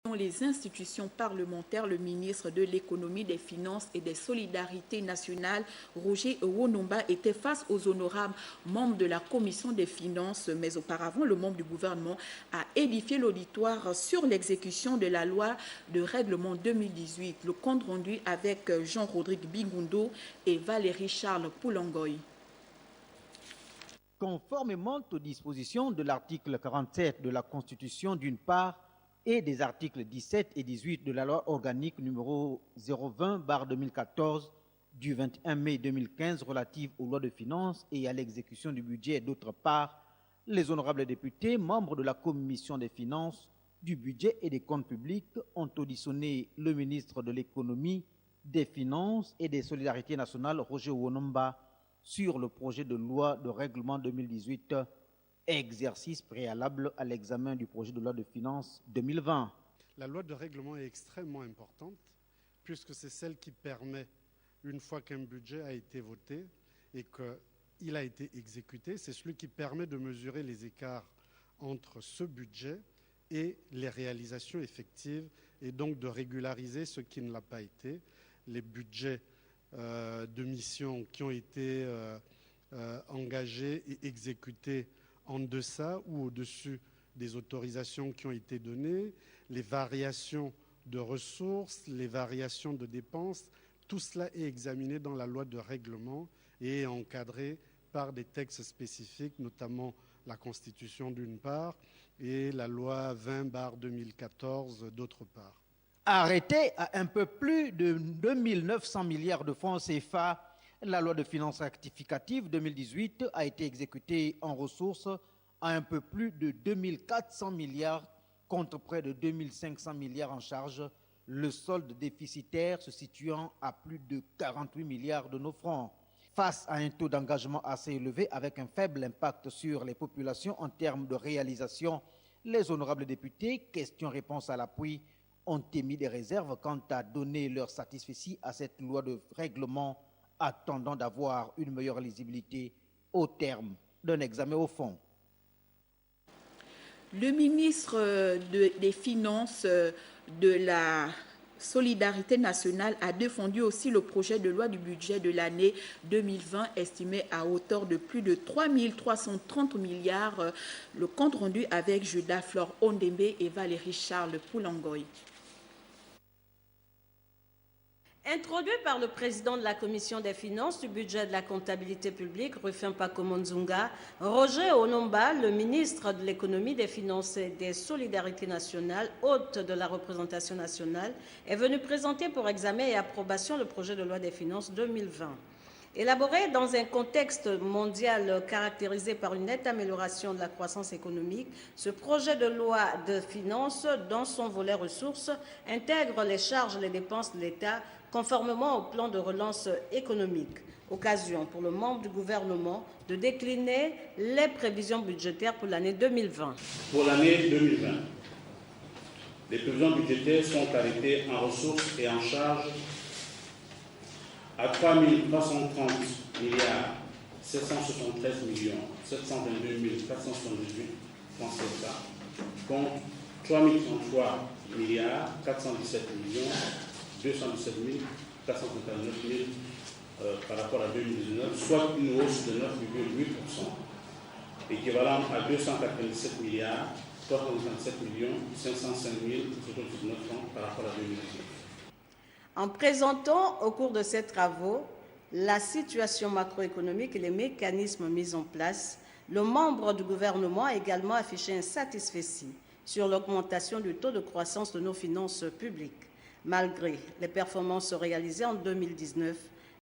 Dans les institutions parlementaires, le ministre de l'Économie, des Finances et des Solidarités nationales, Roger Wonomba, était face aux honorables membres de la Commission des Finances. Mais auparavant, le membre du gouvernement a édifié l'auditoire sur l'exécution de la loi de règlement 2018. Le compte rendu avec Jean-Rodrigue Bingundo et Valérie Charles Poulangoy. Conformément aux dispositions de l'article 47 de la Constitution d'une part, et des articles 17 et 18 de la loi organique numéro 020/2014 du 21 mai 2015 relative aux lois de finances et à l'exécution du budget d'autre part, les honorables députés, membres de la Commission des finances, du budget et des comptes publics ont auditionné le ministre de l'Économie, des Finances et des Solidarités nationales, Roger Wonomba, sur le projet de loi de règlement 2018, exercice préalable à l'examen du projet de loi de finances 2020. La loi de règlement est extrêmement importante puisque c'est celle qui permet, une fois qu'un budget a été voté et qu'il a été exécuté, c'est celui qui permet de mesurer les écarts entre ce budget et les réalisations effectives et donc de régulariser ce qui ne l'a pas été. Les budgets de mission qui ont été engagés et exécutés en deçà ou au-dessus des autorisations qui ont été données, les variations de ressources, les variations de dépenses, tout cela est examiné dans la loi de règlement et est encadré par des textes spécifiques, notamment la Constitution d'une part et la loi 20/2014 d'autre part. Arrêtée à un peu plus de 2 900 milliards de francs CFA, la loi de finances rectificative 2018 a été exécutée en ressources à un peu plus de 2 400 milliards contre près de 2 500 milliards en charge, le solde déficitaire se situant à plus de 48 milliards de nos francs. Face à un taux d'engagement assez élevé avec un faible impact sur les populations en termes de réalisation, les honorables députés, questions-réponses à l'appui, ont émis des réserves quant à donner leur satisfecit à cette loi de règlement, attendant d'avoir une meilleure lisibilité au terme d'un examen au fond. Le ministre des Finances de la Solidarité nationale a défendu aussi le projet de loi du budget de l'année 2020 estimé à hauteur de plus de 3 330 milliards. Le compte rendu avec Judas Flore Ondembe et Valérie Charles Poulangoy. Introduit par le président de la Commission des finances, du budget et de la comptabilité publique, Rufin Pakomonzunga, Roger Wonomba, le ministre de l'Économie, des Finances et des Solidarités nationales, hôte de la représentation nationale, est venu présenter pour examen et approbation le projet de loi des finances 2020. Élaboré dans un contexte mondial caractérisé par une nette amélioration de la croissance économique, ce projet de loi de finances, dans son volet ressources, intègre les charges et les dépenses de l'État conformément au plan de relance économique. Occasion pour le membre du gouvernement de décliner les prévisions budgétaires pour l'année 2020. Pour l'année 2020, les prévisions budgétaires sont arrêtées en ressources et en charges à 3 330 milliards 773 722 478 francs CFA, contre 3 033 milliards 417 217 459 par rapport à 2019, soit une hausse de 9,8%, équivalent à 297 milliards 357 505 019 francs par rapport à 2019. En présentant au cours de ces travaux la situation macroéconomique et les mécanismes mis en place, le membre du gouvernement a également affiché un satisfecit sur l'augmentation du taux de croissance de nos finances publiques. Malgré les performances réalisées en 2019,